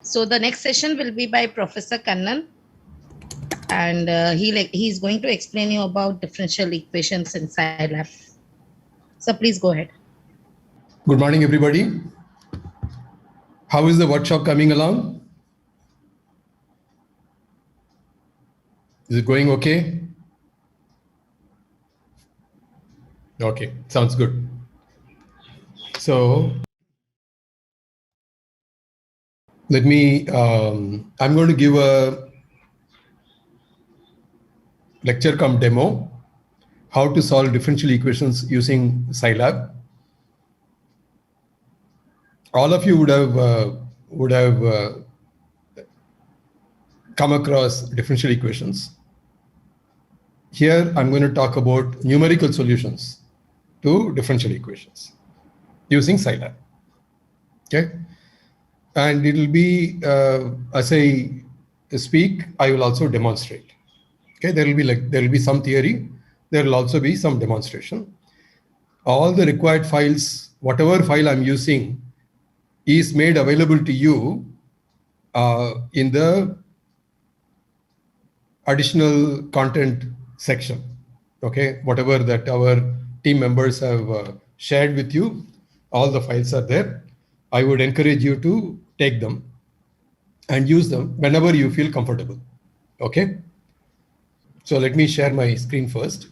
So the next session will be by Professor Kannan, and he's going to explain you about differential equations in Scilab. So please go ahead. Good morning, everybody. How is the workshop coming along? Is it going okay? Okay, sounds good. So let me, I'm going to give a lecture cum demo, how to solve differential equations using Scilab. All of you would have come across differential equations. Here, I'm going to talk about numerical solutions to differential equations using Scilab. Okay. And it will be, as I speak, I will also demonstrate. Okay, there will be some theory. There will also be some demonstration. All the required files, whatever file I'm using, is made available to you in the additional content section. Okay, whatever that our team members have shared with you, all the files are there. I would encourage you to take them and use them whenever you feel comfortable. Okay. So let me share my screen first.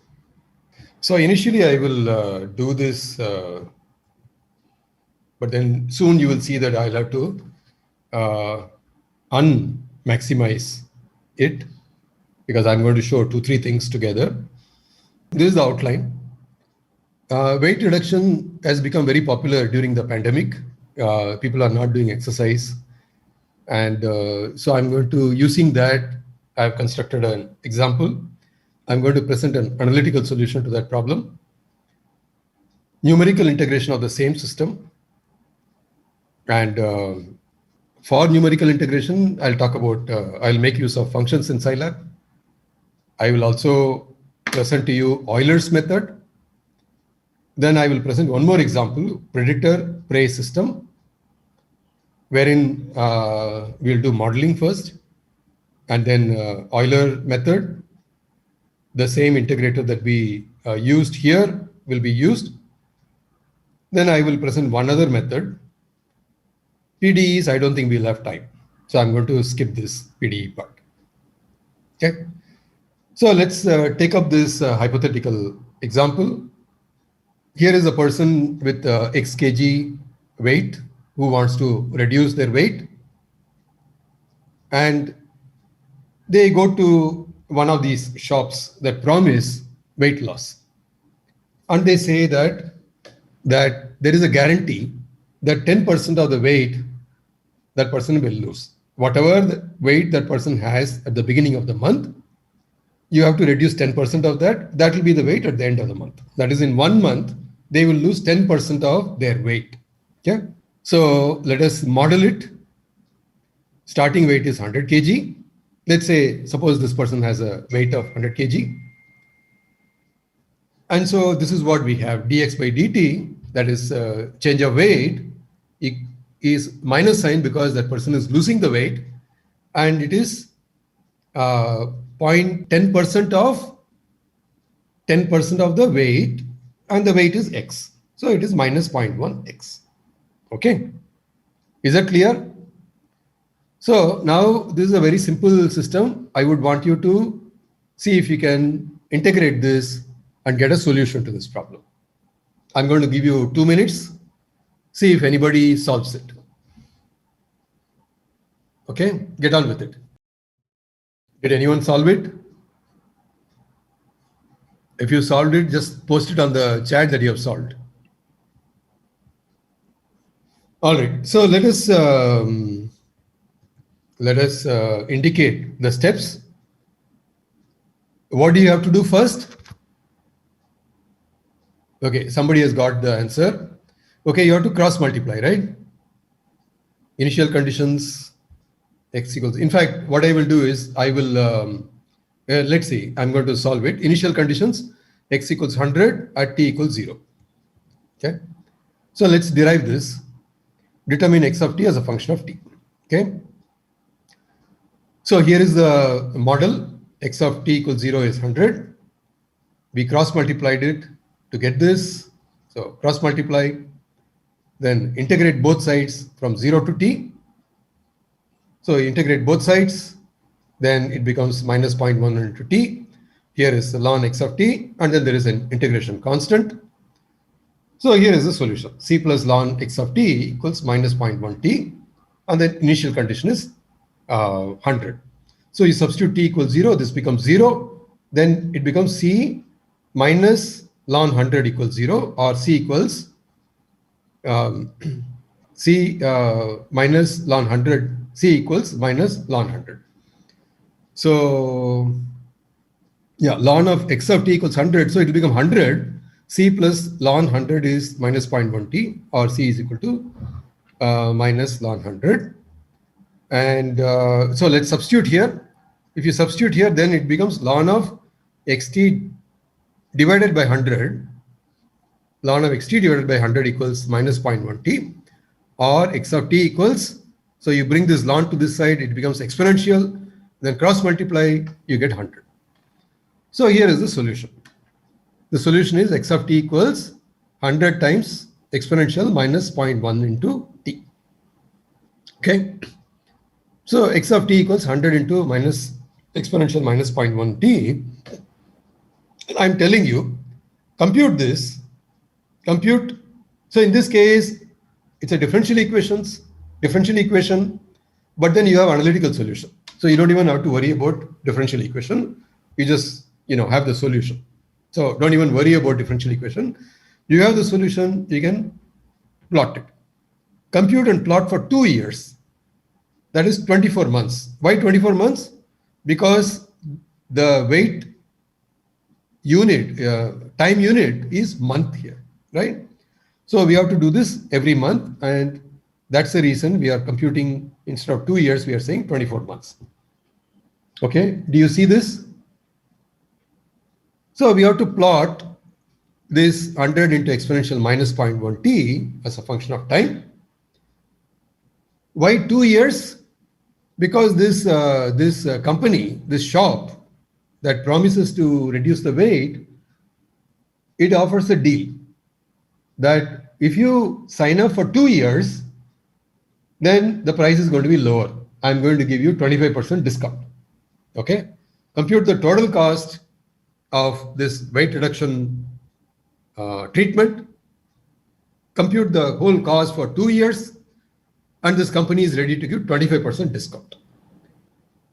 So initially I will do this, but then soon you will see that I'll have to unmaximize it because I'm going to show 2-3 things together. This is the outline. Weight reduction has become very popular during the pandemic. People are not doing exercise. And so I'm going to, using that, I've constructed an example. I'm going to present an analytical solution to that problem. Numerical integration of the same system. And for numerical integration, I'll talk about, I'll make use of functions in Scilab. I will also present to you Euler's method. Then I will present one more example, predictor-prey system, wherein we'll do modeling first, and then Euler method. The same integrator that we used here will be used. Then I will present one other method. PDEs, I don't think we'll have time. So I'm going to skip this PDE part. Okay. So let's take up this hypothetical example. Here is a person with X kg weight who wants to reduce their weight. And they go to one of these shops that promise weight loss. And they say that there is a guarantee that 10% of the weight that person will lose. Whatever the weight that person has at the beginning of the month, you have to reduce 10% of that. That will be the weight at the end of the month. That is, in 1 month, they will lose 10% of their weight. Okay. So let us model it. Starting weight is 100 kg. Let's say, suppose this person has a weight of 100 kg. And so this is what we have. dx by dt, that is change of weight, is minus sign because that person is losing the weight. And it is 0.10% of 10% of the weight, and the weight is x. So it is minus 0.1 x. Okay. Is that clear? So now this is a very simple system. I would want you to see if you can integrate this and get a solution to this problem. I'm going to give you 2 minutes. See if anybody solves it. Okay, get on with it. Did anyone solve it? If you solved it, just post it on the chat that you have solved. All right, so let us indicate the steps. What do you have to do first? Okay, somebody has got the answer. Okay, you have to cross multiply, right? Initial conditions, x equals. In fact, what I will do is I will, let's see, I'm going to solve it. Initial conditions, x equals 100 at t equals 0. Okay, so let's derive this. Determine x of t as a function of t. Okay, So here is the model. X of t equals 0 is 100. We cross multiplied it to get this. So cross multiply, then integrate both sides from 0 to t. So integrate both sides, then it becomes minus 0.1 into t. Here is the ln x of t, and then there is an integration constant. So here is the solution. C plus ln x of t equals minus 0.1 t, and then initial condition is 100. So you substitute t equals 0, this becomes 0. Then it becomes c minus ln 100 equals 0, or c equals c minus ln 100, c equals minus ln 100. So yeah, ln of x of t equals 100, so it will become 100. C plus ln 100 is minus 0.1 t, or c is equal to minus ln 100. And so let's substitute here. If you substitute here, then it becomes ln of xt divided by 100. Ln of xt divided by 100 equals minus 0.1 t, or x of t equals, so you bring this ln to this side, it becomes exponential, then cross multiply, you get 100. So here is the solution. The solution is x of t equals 100 times exponential minus 0.1 into t. Okay. So x of t equals 100 into minus exponential minus 0.1 t. I'm telling you, compute this, compute. So in this case, it's a differential equation, but then you have analytical solution. So you don't even have to worry about differential equation. You just, have the solution. So don't even worry about differential equation. You have the solution, you can plot it. Compute and plot for 2 years. That is 24 months. Why 24 months? Because the weight unit, time unit is month here, right? So we have to do this every month, and that's the reason we are computing, instead of 2 years, we are saying 24 months. Okay, do you see this? So we have to plot this 100 into exponential minus 0.1 t as a function of time. Why 2 years? Because this company, this shop that promises to reduce the weight, it offers a deal that if you sign up for 2 years, then the price is going to be lower. I'm going to give you 25% discount. Okay, compute the total cost of this weight reduction treatment, compute the whole cost for 2 years, and this company is ready to give 25% discount.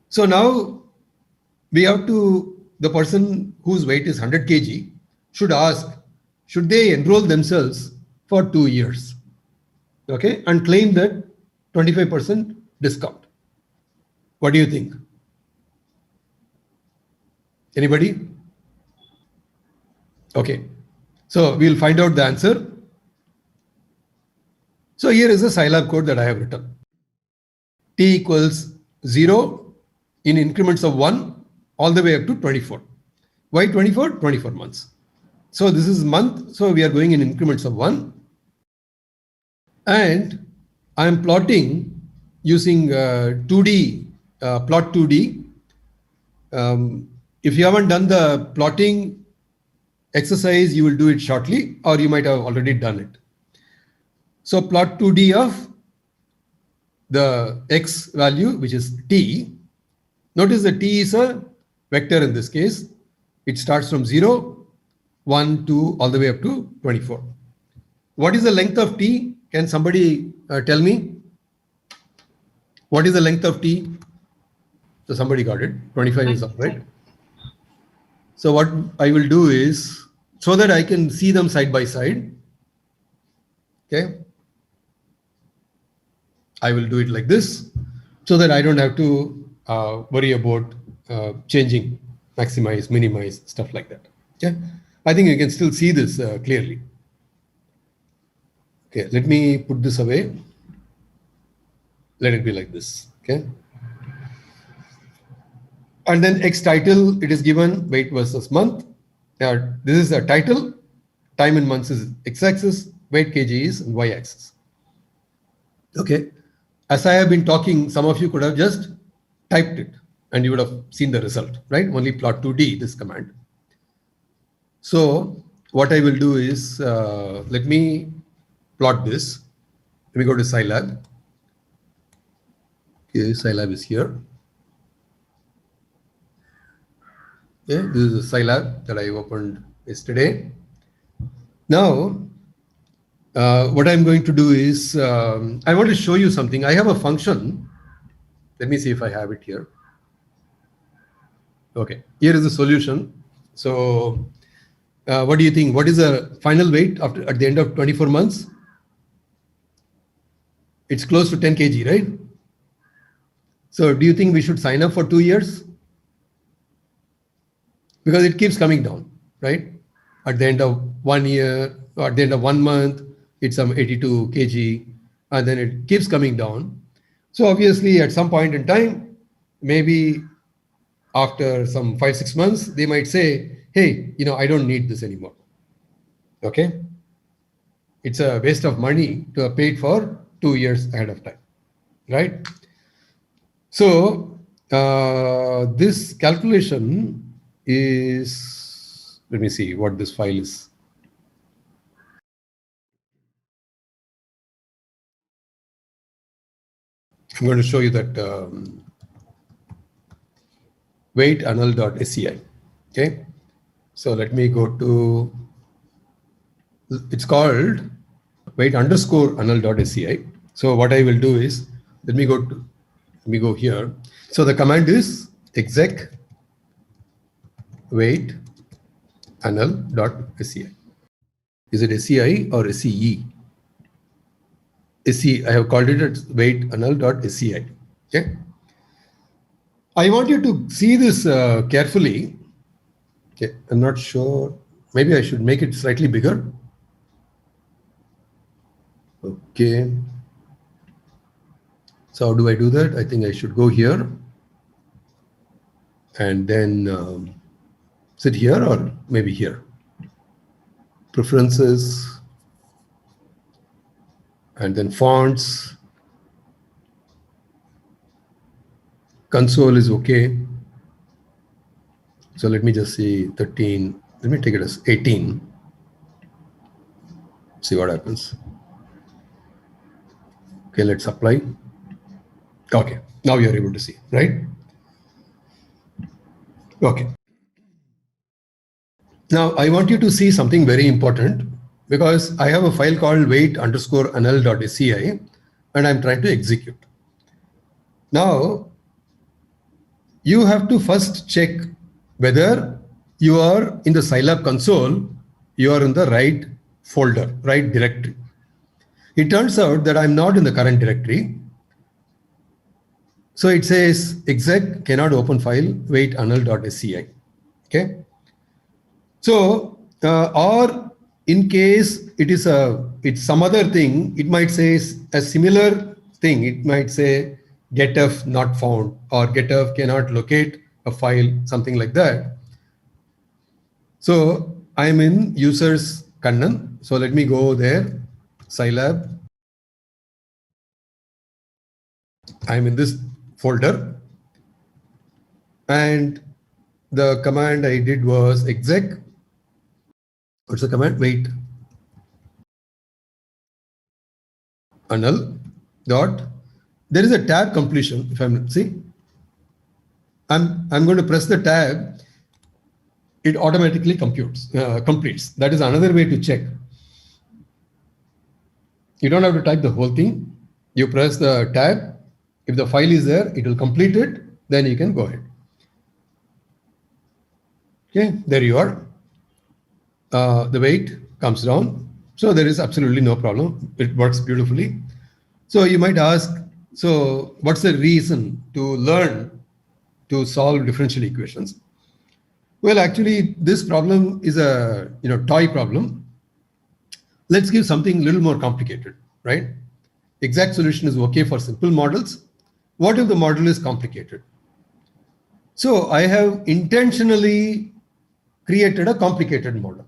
So now we have to, the person whose weight is 100 kg should ask, should they enroll themselves for 2 years, okay, and claim that 25% discount. What do you think? Anybody? Okay, so we'll find out the answer. So here is the Scilab code that I have written. T equals 0 in increments of 1 all the way up to 24. Why 24? 24 months. So this is month, so we are going in increments of 1. And I am plotting using 2D, plot 2D. If you haven't done the plotting exercise, you will do it shortly, or you might have already done it. So plot 2D of the x value, which is t. Notice that t is a vector in this case. It starts from 0, 1, 2, all the way up to 24. What is the length of t? Can somebody tell me? What is the length of t? So somebody got it. 25 is up, right? So what I will do is, so that I can see them side by side, okay, I will do it like this, so that I don't have to worry about changing, maximize, minimize, stuff like that. Yeah, I think you can still see this clearly. Okay, let me put this away. Let it be like this, okay? And then X title, it is given weight versus month. Now, this is a title. Time in months is X-axis, weight kg is Y-axis. Okay. As I have been talking, some of you could have just typed it. and you would have seen the result, right? Only plot 2D, this command. So what I will do is, let me plot this. Let me go to Scilab. Okay, Scilab is here. Okay, this is the Scilab that I opened yesterday. Now, what I'm going to do is, I want to show you something. I have a function. Let me see if I have it here. Okay, here is the solution. So what do you think? What is the final weight at the end of 24 months? It's close to 10 kg, right? So do you think we should sign up for 2 years? Because it keeps coming down, right? At the end of 1 year, or at the end of 1 month, it's some 82 kg, and then it keeps coming down. So obviously at some point in time, maybe after some 5-6 months, they might say, hey, I don't need this anymore. Okay. It's a waste of money to have paid for 2 years ahead of time, right? So this calculation is, let me see what this file is. I'm going to show you that weight annual.sci. Okay. So let me go to, it's called weight underscore annual.sci. So what I will do is, let me go here. So the command is exec weight annual.sci. Is it SCI or SCE? SCE, I have called it as weight annual.sci. Okay. I want you to see this carefully. Okay. I'm not sure. Maybe I should make it slightly bigger. Okay. So how do I do that? I think I should go here and then sit here or maybe here. Preferences and then fonts. Console is okay. So let me just see 13. Let me take it as 18. See what happens. Okay, let's apply. Okay, now you're able to see, right? Okay. Now I want you to see something very important because I have a file called weight underscore annual.sci and I'm trying to execute. Now you have to first check whether you are in the Scilab console, you are in the right folder, right directory. It turns out that I'm not in the current directory. So it says exec cannot open file weight annual.sci. Okay. So or in case it's some other thing, it might say a similar thing. It might say getf not found or getf cannot locate a file, something like that. So I'm in users Kannan. So let me go there, Scilab. I'm in this folder. And the command I did was exec. What's the command? Wait. Annual dot. There is a tab completion. If I'm I'm going to press the tab. It automatically completes. That is another way to check. You don't have to type the whole thing. You press the tab. If the file is there, it will complete it. Then you can go ahead. Okay, there you are. The weight comes down. So there is absolutely no problem. It works beautifully. So you might ask, so what's the reason to learn to solve differential equations? Well, actually, this problem is a toy problem. Let's give something a little more complicated, right? Exact solution is okay for simple models. What if the model is complicated? So I have intentionally created a complicated model,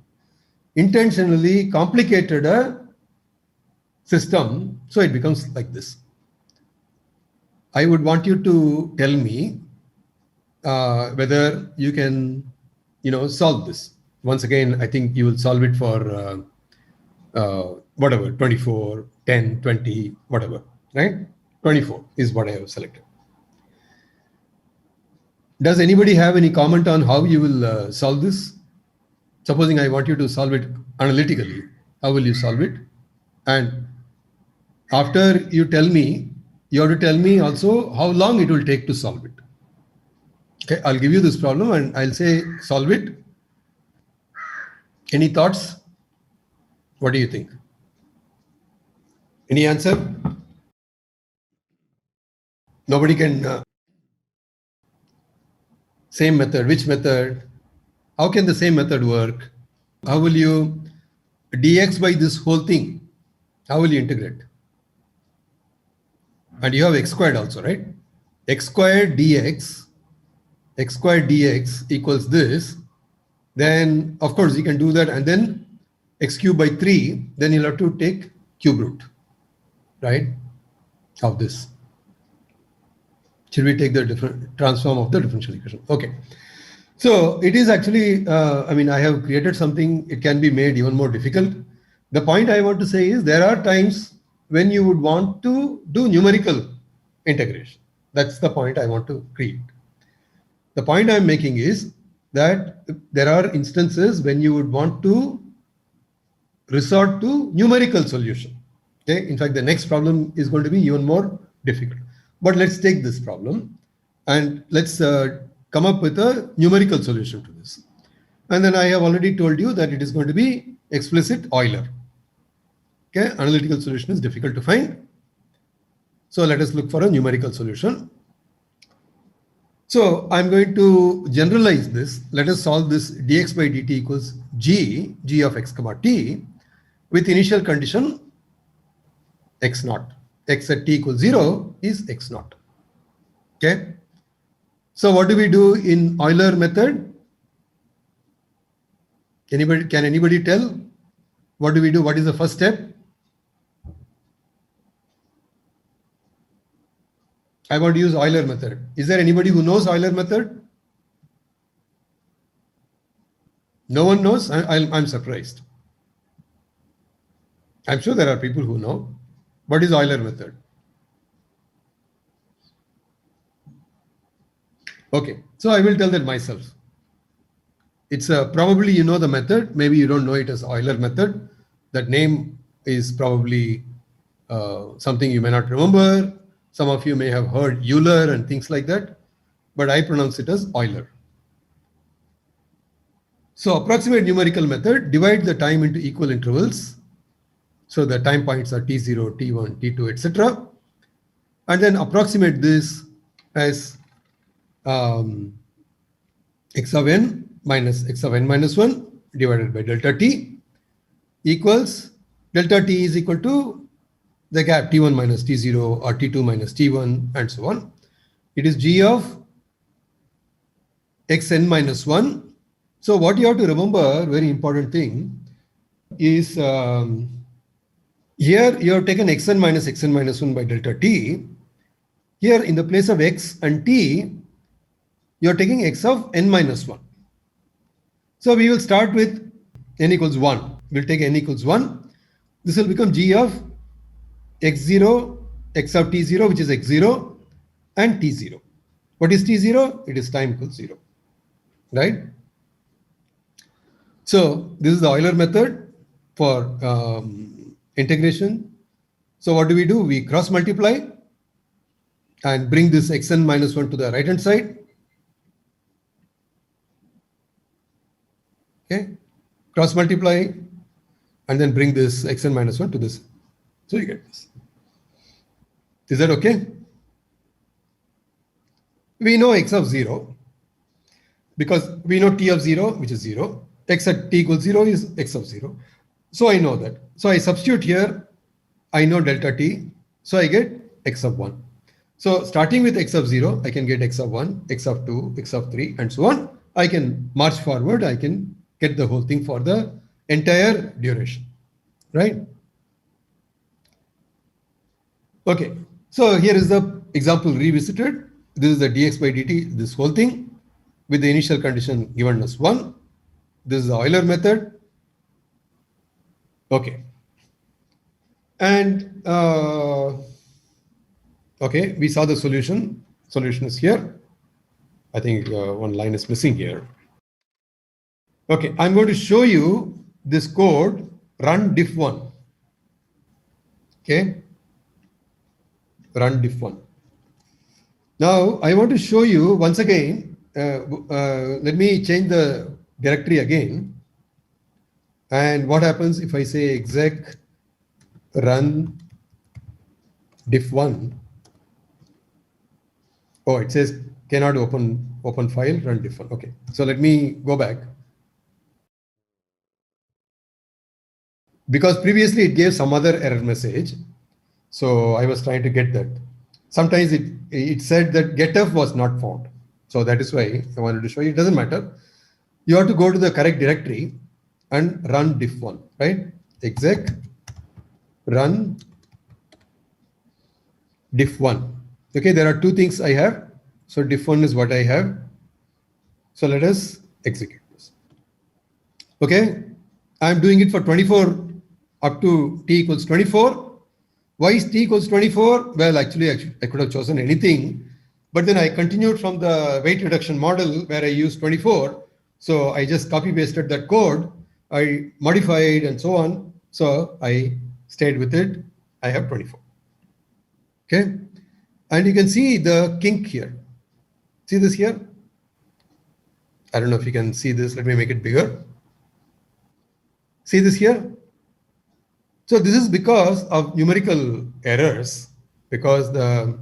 intentionally complicated a system, so it becomes like this. I would want you to tell me whether you can, solve this. Once again, I think you will solve it for whatever, 24, 10, 20, whatever, right? 24 is what I have selected. Does anybody have any comment on how you will solve this? Supposing I want you to solve it analytically, how will you solve it? And after you tell me, you have to tell me also how long it will take to solve it. Okay, I'll give you this problem and I'll say solve it. Any thoughts? What do you think? Any answer? Nobody can. Same method. Which method? How can the same method work? How will you dx by this whole thing? How will you integrate? And you have x squared also, right? X squared dx equals this. Then, of course, you can do that. And then x cubed by 3, then you'll have to take cube root, right, of this. Should we take the different transform of the differential equation? Okay. So it is actually, I have created something, it can be made even more difficult. The point I want to say is there are times when you would want to do numerical integration. That's the point I want to create. The point I'm making is that there are instances when you would want to resort to numerical solution. Okay. In fact, the next problem is going to be even more difficult. But let's take this problem and let's come up with a numerical solution to this. And then I have already told you that it is going to be explicit Euler. Okay, analytical solution is difficult to find. So let us look for a numerical solution. So I'm going to generalize this. Let us solve this dx by dt equals g of x comma t with initial condition x naught. X at t equals 0 is x naught. Okay. So what do we do in Euler method? Can anybody tell? What do we do? What is the first step? I want to use Euler method. Is there anybody who knows Euler method? No one knows? I'm surprised. I'm sure there are people who know. What is Euler method? Okay, so I will tell that myself. It's probably you know the method. Maybe you don't know it as Euler method. That name is probably something you may not remember. Some of you may have heard Euler and things like that, but I pronounce it as Euler. So approximate numerical method, divide the time into equal intervals. So the time points are t0, t1, t2, etc. And then approximate this as x of n minus x of n minus 1 divided by delta t equals delta t is equal to the gap t1 minus t0 or t2 minus t1 and so on. It is g of xn minus 1. So what you have to remember, very important thing, is here you have taken xn minus 1 by delta t. Here in the place of x and t, you are taking x of n minus 1. So we will start with n equals 1. We'll take n equals 1. This will become g of x0, x of t0, which is x0, and t0. What is t0? It is time equals 0, right? So this is the Euler method for integration. So what do? We cross multiply and bring this xn minus 1 to the right hand side. Okay, cross multiply and then bring this xn minus 1 to this. So you get this. Is that okay? We know x of 0 because we know t of 0, which is 0. X at t equals 0 is x of 0. So I know that. So I substitute here, I know delta t. So I get x of 1. So starting with x of 0, I can get x of 1, x of 2, x of 3, and so on. I can march forward. I can get the whole thing for the entire duration, right? Okay. So here is the example revisited. This is the dx by dt, this whole thing. with the initial condition given as 1. This is the Euler method. Okay. And okay, we saw the solution. Solution is here. I think one line is missing here. Okay, I'm going to show you this code, run diff1. Okay, run diff1. Now I want to show you once again, let me change the directory again. And what happens if I say exec run diff1? Oh, it says cannot open file, run diff1. Okay, so let me go back. Because previously it gave some other error message. So I was trying to get that. Sometimes it said that getf was not found. So that is why I wanted to show you. It doesn't matter. You have to go to the correct directory and run diff1, right? Exec run diff1. Okay, there are two things I have. So diff1 is what I have. So let us execute this. Okay, I'm doing it for 24 up to t equals 24. Why is t equals 24? Well, actually, I could have chosen anything, but then I continued from the weight reduction model where I used 24. So I just copy pasted that code, I modified and so on. So I stayed with it. I have 24. Okay. And you can see the kink here. See this here? I don't know if you can see this. Let me make it bigger. See this here? So this is because of numerical errors, because there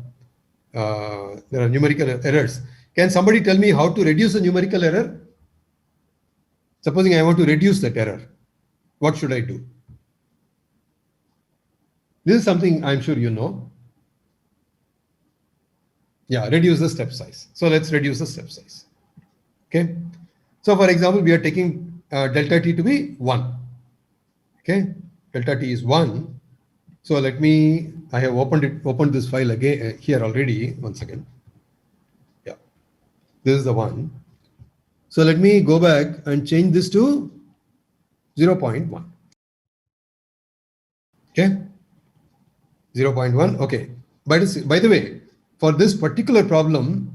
are numerical errors. Can somebody tell me how to reduce a numerical error? Supposing I want to reduce that error, what should I do? This is something I'm sure you know. Yeah, reduce the step size. So let's reduce the step size. Okay. So for example, we are taking delta t to be 1. Okay. Delta t is 1. So let me, I have opened this file again here already. One second. Yeah, this is the one. So let me go back and change this to 0.1. Okay, 0.1. Okay. By the way, for this particular problem,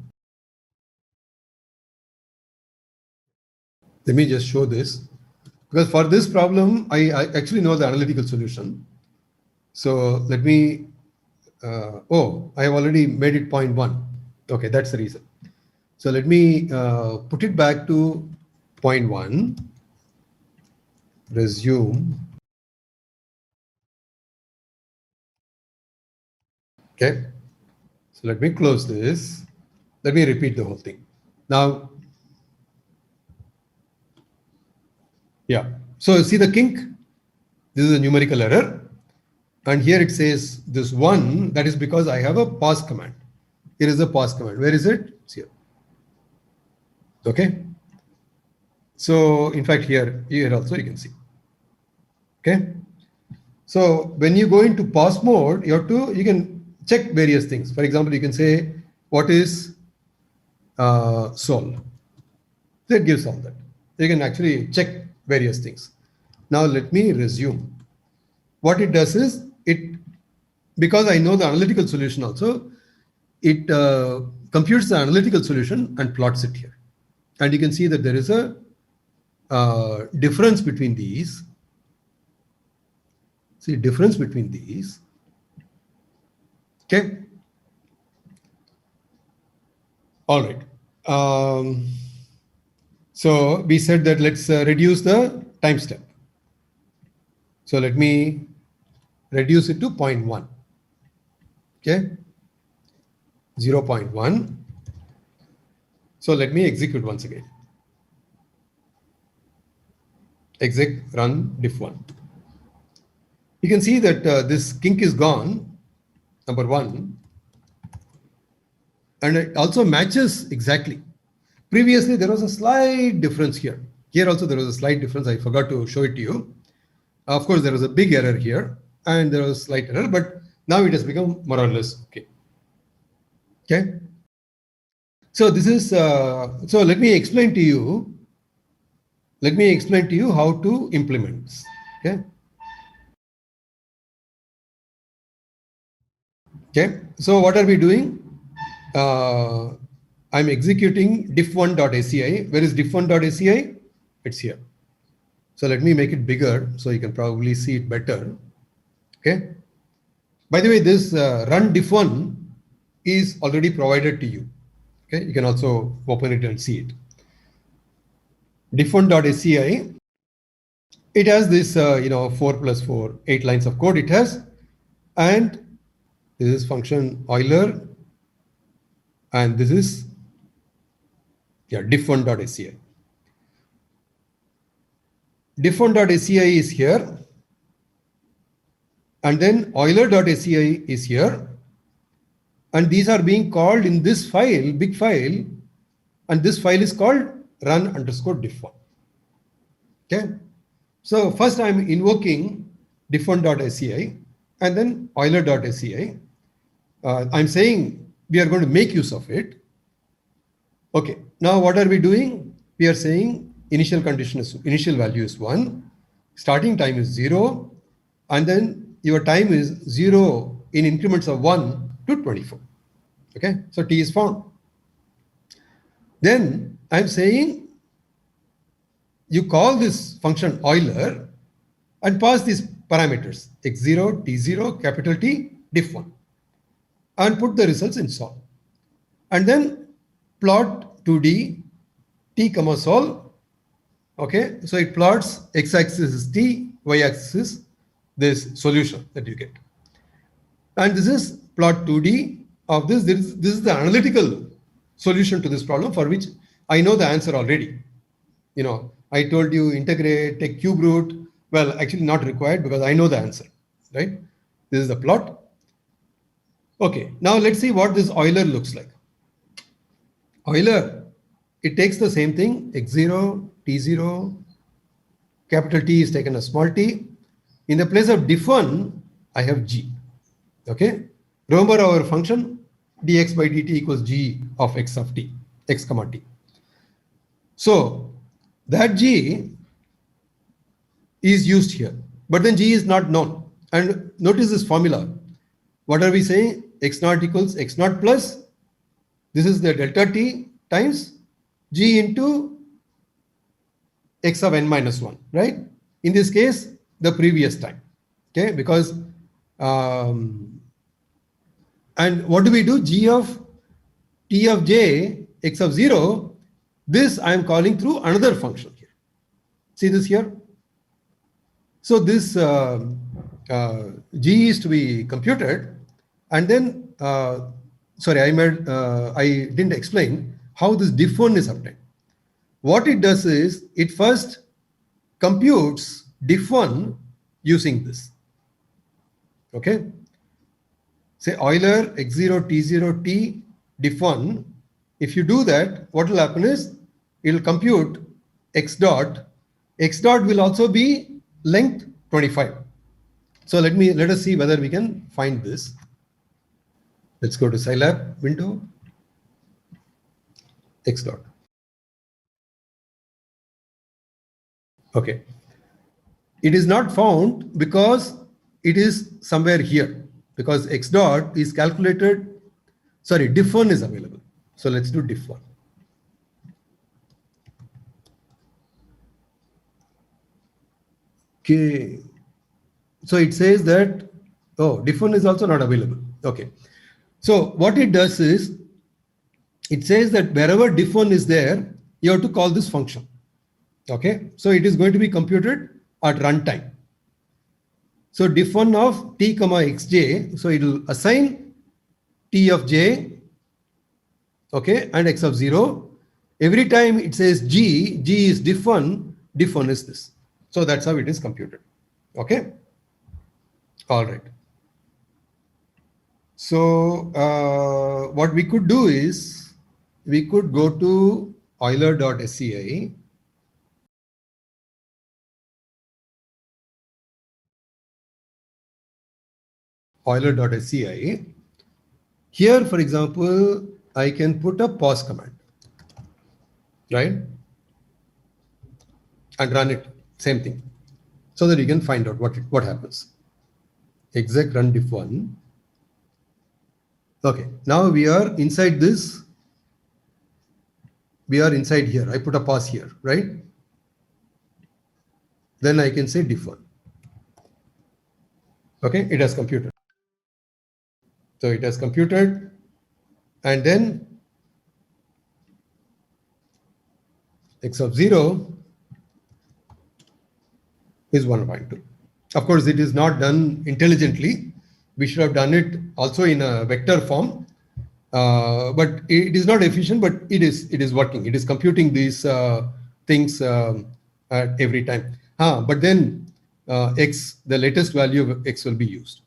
let me just show this. Because for this problem, I actually know the analytical solution. So let me, oh, I have already made it 0.1. Okay, that's the reason. So let me put it back to 0.1, resume. Okay, so let me close this. Let me repeat the whole thing. Now, yeah, so see the kink? This is a numerical error. And here it says this 1, that is because I have a pause command. Here is a pause command. Where is it? It's here. Okay. So in fact, here also you can see. Okay. So when you go into pause mode, you can check various things. For example, you can say, what is sol? That gives all that. You can actually check various things. Now let me resume. What it does is, because I know the analytical solution also, it computes the analytical solution and plots it here. And you can see that there is a difference between these. See, difference between these. Okay. All right. So we said that let's reduce the time step. So let me reduce it to 0.1. Okay. 0.1. So let me execute once again. Exec run diff1. You can see that this kink is gone, number 1. And it also matches exactly. Previously, there was a slight difference here. Here also there was a slight difference. I forgot to show it to you. Of course, there was a big error here and there was a slight error, but now it has become more or less okay. Okay. So this is, so let me explain to you. Let me explain to you how to implement this. Okay. Okay. So what are we doing? I'm executing diff1.sci. Where is diff1.sci? It's here. So let me make it bigger so you can probably see it better. Okay. By the way, this run diff1 is already provided to you. Okay. You can also open it and see it. Diff1.sci. It has this, 4 plus 4, 8 lines of code it has. And this is function Euler. And this is, diff1.sci. Diff1.sci is here. And then Euler.sci is here. And these are being called in this file, big file. And this file is called run_diff1. Okay. So first I'm invoking diff1.sci and then Euler.sci. I'm saying we are going to make use of it. Okay. Now what are we doing? We are saying initial condition is, initial value is 1, starting time is 0, and then your time is 0 in increments of 1 to 24. Okay. So t is found. Then I'm saying you call this function Euler and pass these parameters x0, t0, capital T, diff1, and put the results in sol. And then plot 2D t comma sol. Okay, so it plots x-axis is t, y-axis is this solution that you get. And this is plot 2D of this. This is the analytical solution to this problem for which I know the answer already. I told you integrate, take cube root. Well, actually not required because I know the answer, right? This is the plot. Okay, now let's see what this Euler looks like. Euler, it takes the same thing, x0, t0, capital T is taken as small t. In the place of diff1, I have g. Okay, remember our function dx by dt equals g of x of t, x comma t. So that g is used here, but then g is not known. And notice this formula. What are we saying? X naught equals x naught plus, this is the delta t times g into x of n minus 1, right? In this case, the previous time, okay? Because, and what do we do? G of t of j, x of 0, this I am calling through another function here. See this here? So this g is to be computed, and then, sorry, I didn't explain how this diff1 is obtained. What it does is it first computes diff1 using this. Okay. Say Euler x0 t0 t diff1. If you do that, what will happen is it will compute x dot. X dot will also be length 25. So let us see whether we can find this. Let's go to Scilab window, x dot. Okay. It is not found because it is somewhere here, because x dot is calculated, sorry, diff1 is available. So let's do diff1. Okay. So it says that, oh, diff1 is also not available. Okay. So what it does is, it says that wherever diff1 is there, you have to call this function. Okay. So it is going to be computed at runtime. So diff1 of t comma xj, so it will assign t of j, okay, and x of 0. Every time it says g is diff1 is this. So that's how it is computed. Okay. All right. So what we could do is we could go to Euler.sci. Euler.sci. Here, for example, I can put a pause command, right? And run it, same thing, so that you can find out what happens. Exec run diff1. Okay, now we are inside this. We are inside here. I put a pause here, right? Then I can say diff1. Okay, it has computed. So it has computed, and then x of 0 is 1.2. Of course, it is not done intelligently. We should have done it also in a vector form, but it is not efficient, but it is working. It is computing these things at every time. But then x, the latest value of x will be used.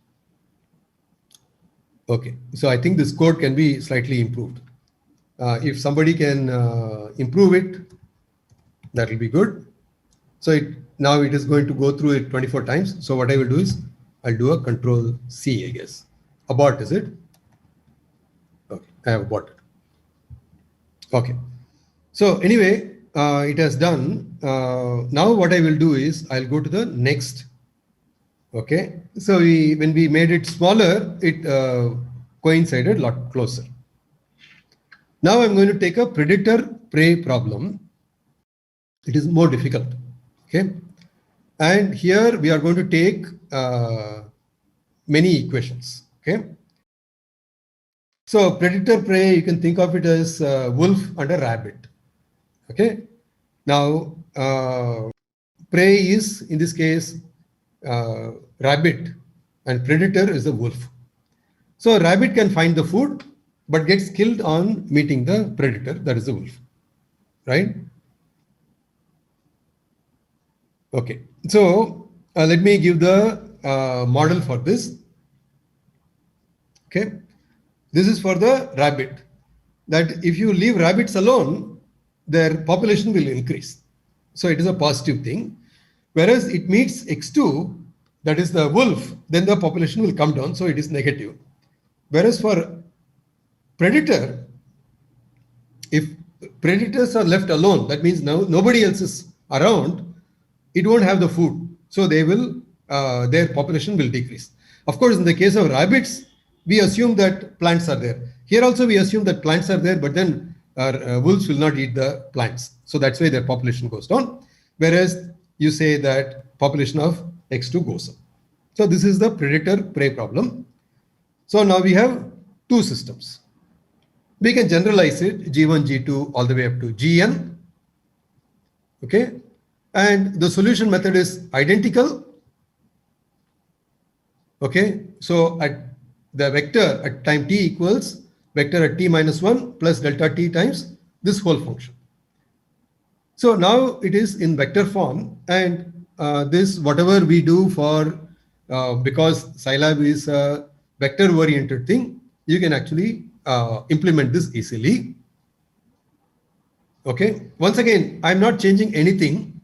Okay, so I think this code can be slightly improved. If somebody can improve it, that will be good. So now it is going to go through it 24 times. So what I will do is I'll do a control C, I guess. Abort, is it? Okay, I have aborted. Okay. So anyway, it has done. Now what I will do is I'll go to the next. Okay. So when we made it smaller, it coincided a lot closer. Now I'm going to take a predator-prey problem. It is more difficult. Okay. And here we are going to take many equations. Okay. So predator-prey, you can think of it as wolf and a rabbit. Okay. Now, prey is, in this case, rabbit, and predator is a wolf. So a rabbit can find the food, but gets killed on meeting the predator, that is the wolf, right? Okay, so let me give the model for this. Okay, this is for the rabbit, that if you leave rabbits alone, their population will increase. So it is a positive thing. Whereas it meets x2, that is the wolf, then the population will come down, so it is negative. Whereas for predator, if predators are left alone, that means now nobody else is around, it won't have the food, so they will their population will decrease. Of course, in the case of rabbits, we assume that plants are there. Here also we assume that plants are there, but then wolves will not eat the plants, so that's why their population goes down. Whereas you say that population of x2 goes up. So this is the predator-prey problem. So now we have two systems. We can generalize it, G1, G2, all the way up to Gn. Okay, and the solution method is identical. Okay, so at the vector at time t equals vector at t minus 1 plus delta t times this whole function. So now it is in vector form, and this whatever we do for, because Scilab is a vector oriented thing, you can actually implement this easily. Okay, once again, I'm not changing anything.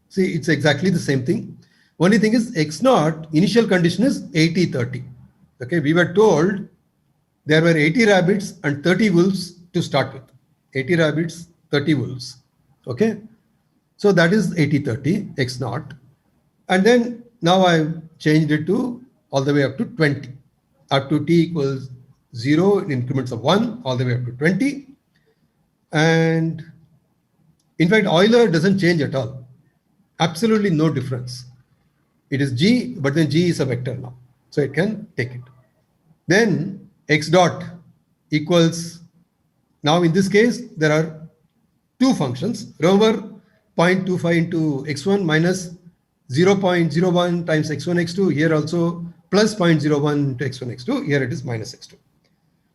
See, it's exactly the same thing. Only thing is x0, initial condition is 80-30. Okay, we were told there were 80 rabbits and 30 wolves to start with. 80 rabbits, 30 wolves. Okay, so that is 80-30 x0, and then now I've changed it to all the way up to 20, up to t equals 0 in increments of 1 all the way up to 20. And in fact, Euler doesn't change at all. Absolutely no difference. It is g, but then g is a vector now, so it can take it. Then x dot equals, now in this case there are two functions. Remember 0.25 into x1 minus 0.01 times x1 x2. Here also plus 0.01 into x1 x2. Here it is minus x2.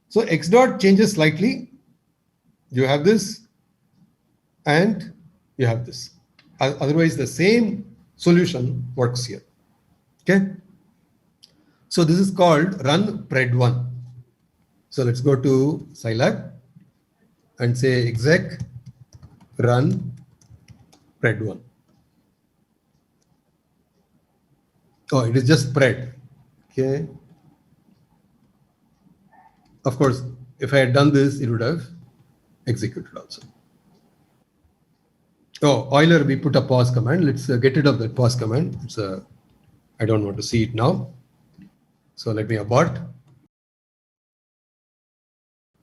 So x dot changes slightly. You have this and you have this. Otherwise the same solution works here. Okay. So this is called run pred1. So let's go to Scilab and say exec run pred1. Oh, it is just pred. Okay. Of course, if I had done this, it would have executed also. Oh, Euler, we put a pause command. Let's get rid of that pause command. I don't want to see it now. So let me abort.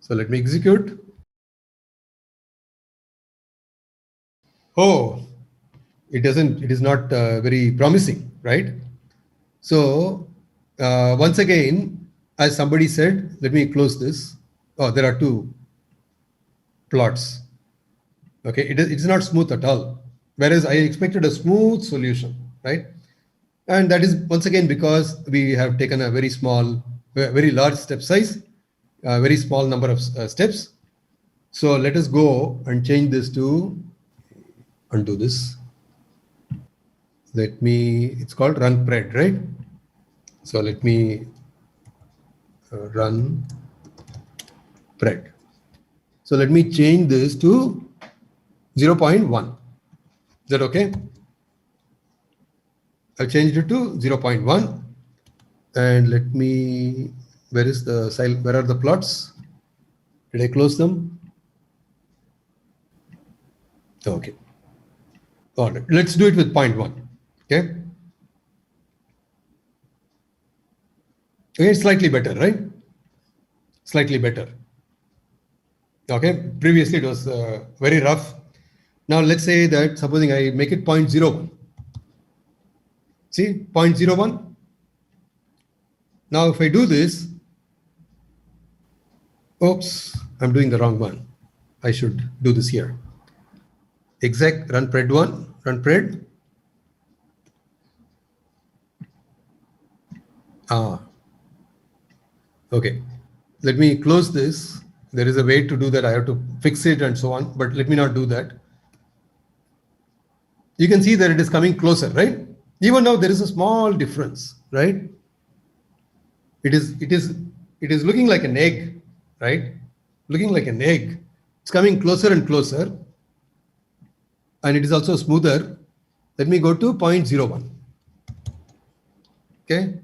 So let me execute. Oh, it is not very promising, right? So once again, as somebody said, let me close this. Oh, there are two plots. Okay, it's not smooth at all. Whereas I expected a smooth solution, right? And that is once again because we have taken a very small, very large step size, a very small number of steps. So let us go and change this to, undo this. It's called run pred, right? So let me run pred. So let me change this to 0.1. Is that okay? I've changed it to 0.1. And let me, where are the plots? Did I close them? Okay. All right. Let's do it with 0.1. Okay. Okay, it's slightly better, right? Slightly better. Okay. Previously it was very rough. Now let's say that supposing I make it 0.01. See, 0.01. Now if I do this, oops, I'm doing the wrong one. I should do this here. Exec run pred 1, run pred. Okay. Let me close this. There is a way to do that. I have to fix it and so on, but let me not do that. You can see that it is coming closer, right? Even now there is a small difference, right? It is looking like an egg, right? Looking like an egg. It's coming closer and closer. And it is also smoother. Let me go to 0.01. Okay.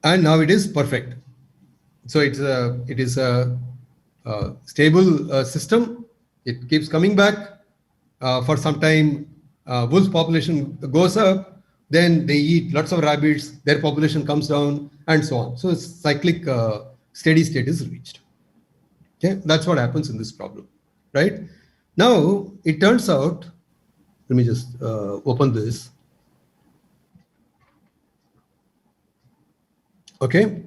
And now it is perfect. So it is a stable system. It keeps coming back. For some time, wolf population goes up, then they eat lots of rabbits, their population comes down, and so on. So cyclic steady state is reached. Okay, that's what happens in this problem, right? Now it turns out, let me just open this. Okay.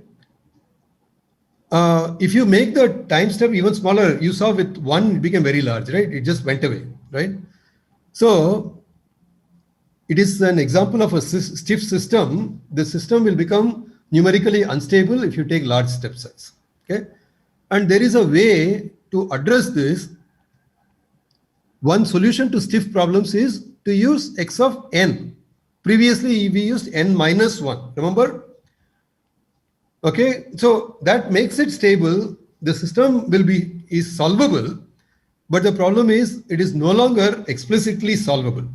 If you make the time step even smaller, you saw with 1 it became very large, right? It just went away, right? So it is an example of a stiff system. The system will become numerically unstable if you take large step size. Okay, and there is a way to address this. One solution to stiff problems is to use x of n. Previously we used n minus 1. Remember? Okay, so that makes it stable. The system is solvable, but the problem is it is no longer explicitly solvable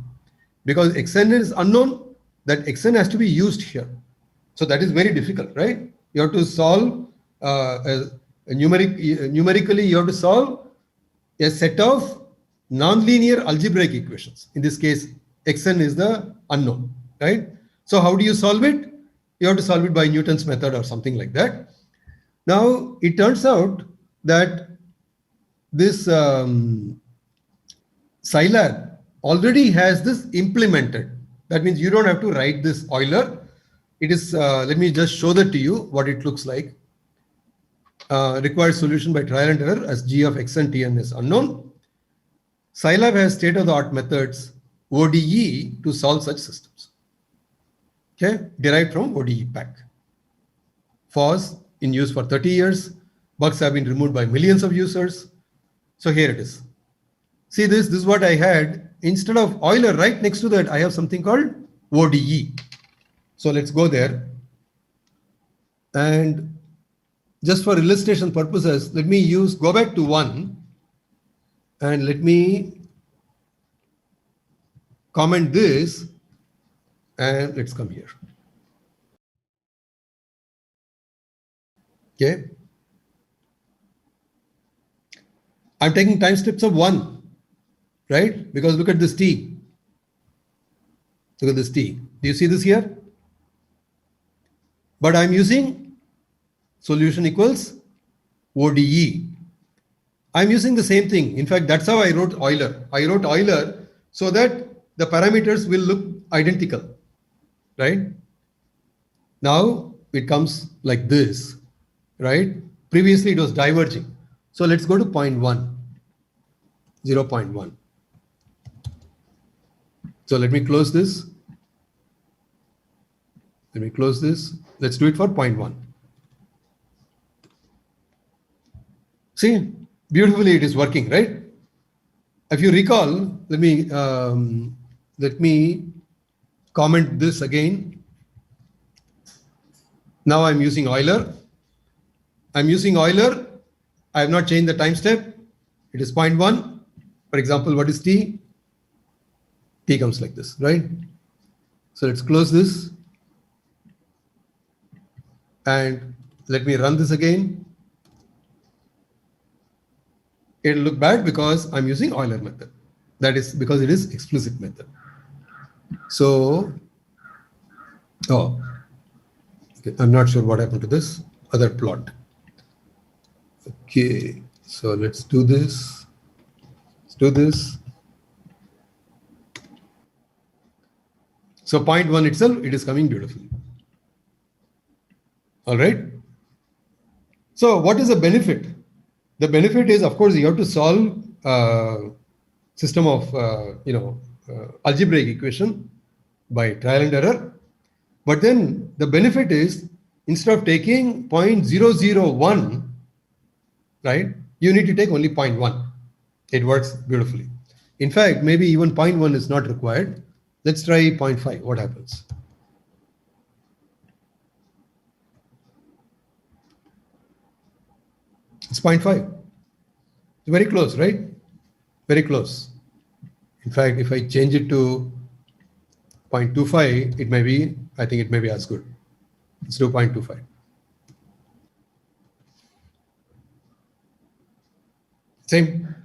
because xn is unknown. That xn has to be used here. So that is very difficult, right? You have to solve numerically. You have to solve a set of nonlinear algebraic equations. In this case, xn is the unknown, right? So how do you solve it? You have to solve it by Newton's method or something like that. Now, it turns out that this Scilab already has this implemented. That means you don't have to write this Euler. It is, let me just show that to you, what it looks like. Required solution by trial and error as g of x and tn is unknown. Scilab has state-of-the-art methods, ODE, to solve such systems. Okay, derived from ODE pack. FOSS in use for 30 years. Bugs have been removed by millions of users. So here it is. See this is what I had. Instead of Euler, right next to that, I have something called ODE. So let's go there. And just for illustration purposes, let me go back to 1 and let me comment this and let's come here. Okay. I'm taking time steps of 1, right? Because look at this T. Look at this T. Do you see this here? But I'm using solution equals ODE. I'm using the same thing. In fact, that's how I wrote Euler. I wrote Euler so that the parameters will look identical, right? Now it comes like this, right? Previously it was diverging. So let's go to 0.1, 0.1. So let me close this. Let me close this. Let's do it for 0.1. See, beautifully it is working, right? If you recall, let me comment this again. Now I'm using Euler. I'm using Euler. I have not changed the time step. It is 0.1. For example, what is T? T comes like this, right? So let's close this. And let me run this again. It'll look bad because I'm using Euler method. That is because it is explicit method. So, okay, I'm not sure what happened to this other plot. Okay, so let's do this. Let's do this. So 0.1 itself, it is coming beautifully. All right. So what is the benefit? The benefit is, of course, you have to solve system of algebraic equation by trial and error. But then the benefit is, instead of taking 0.001, right, you need to take only 0.1. It works beautifully. In fact, maybe even 0.1 is not required. Let's try 0.5. What happens? It's 0.5. It's very close, right? Very close. In fact, if I change it to 0.25, it may be, I think it may be as good. Let's do 0.25. Same.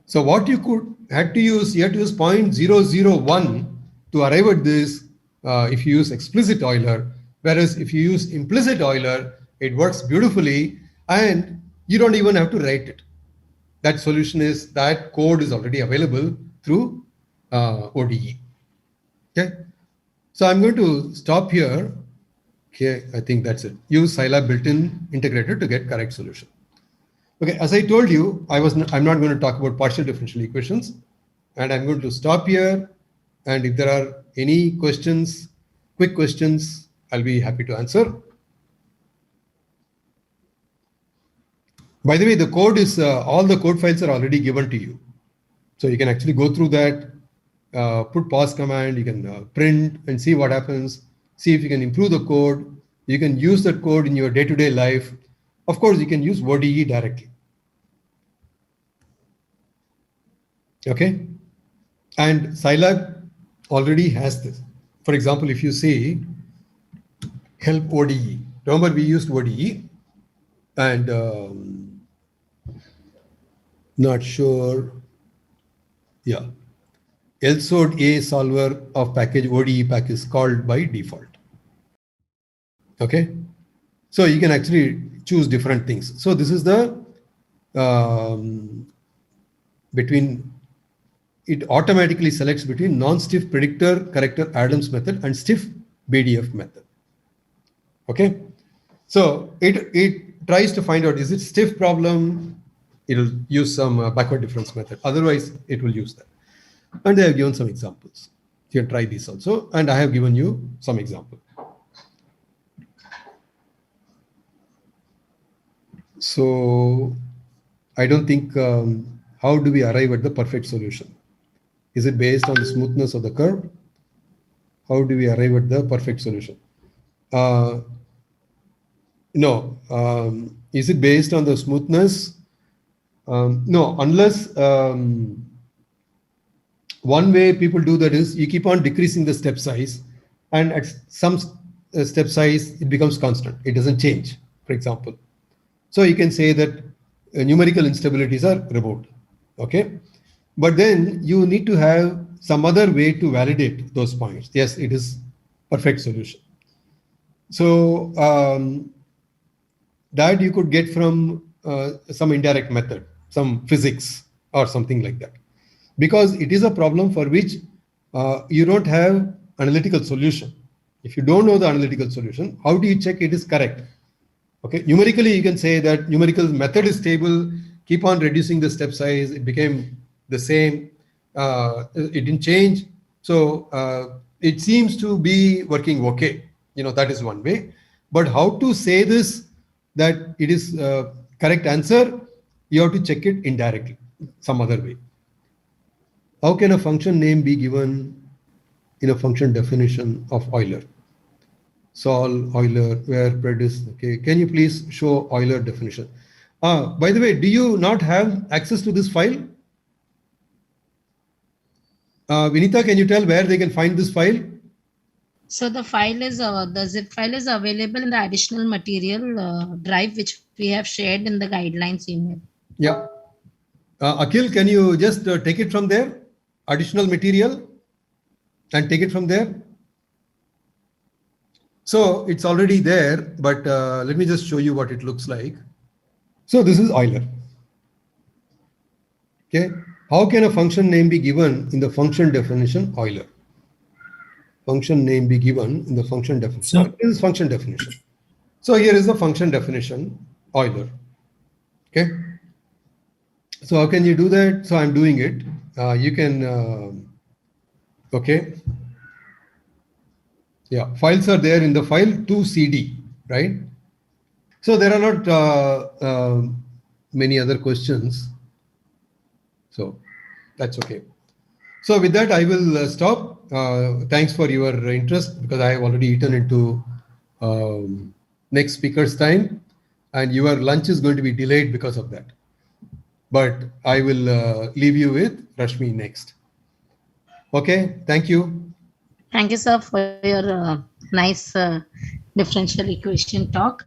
So what you had to use 0.001 to arrive at this if you use explicit Euler, whereas if you use implicit Euler, it works beautifully and you don't even have to write it. That solution is, that code is already available through ODE. Okay. So I'm going to stop here. Okay, I think that's it. Use Scilab built-in integrator to get correct solution. Okay, as I told you, I'm not going to talk about partial differential equations, and I'm going to stop here. And if there are any questions, quick questions, I'll be happy to answer. By the way, the code is, all the code files are already given to you. So you can actually go through that, put pause command, you can print and see what happens, see if you can improve the code. You can use that code in your day-to-day life. Of course, you can use ODE directly. Okay. And Scilab already has this. For example, if you say help ODE, remember we used ODE and not sure. Yeah. LSOD A solver of package ODE pack is called by default. Okay. So you can actually choose different things. So this is the it automatically selects between non-stiff predictor corrector Adams method and stiff BDF method. Okay. So it tries to find out, is it stiff problem? It'll use some backward difference method. Otherwise, it will use that. And they have given some examples. You can try these also. And I have given you some example. So I don't think, how do we arrive at the perfect solution? Is it based on the smoothness of the curve? How do we arrive at the perfect solution? No. Is it based on the smoothness? No, unless one way people do that is you keep on decreasing the step size, and at some step size, it becomes constant. It doesn't change, for example. So you can say that numerical instabilities are removed. Okay. But then you need to have some other way to validate those points. Yes, it is perfect solution. So that you could get from some indirect method, some physics or something like that. Because it is a problem for which you don't have analytical solution. If you don't know the analytical solution, how do you check it is correct? Okay, numerically you can say that numerical method is stable, keep on reducing the step size, it became the same, it didn't change. So it seems to be working okay. That is one way. But how to say this, that it is correct answer, you have to check it indirectly, some other way. How can a function name be given in a function definition of Euler? Sol, Euler, where predis. Okay, can you please show Euler definition? By the way, do you not have access to this file? Vinita, can you tell where they can find this file? So the zip file is available in the additional material drive, which we have shared in the guidelines email. Yeah. Akhil, can you just take it from there? Additional material and take it from there. So it's already there, but let me just show you what it looks like. So this is Euler. Okay. How can a function name be given in the function definition Euler? Function name be given in the function definition. So, this is function definition. So here is the function definition Euler. Okay. So how can you do that? So I'm doing it. You can, okay. Yeah, files are there in the file to CD, right? So there are not many other questions. So that's okay. So with that, I will stop. Thanks for your interest, because I have already eaten into next speaker's time, and your lunch is going to be delayed because of that. But I will leave you with Rashmi next. Okay, thank you. Thank you, sir, for your nice differential equation talk.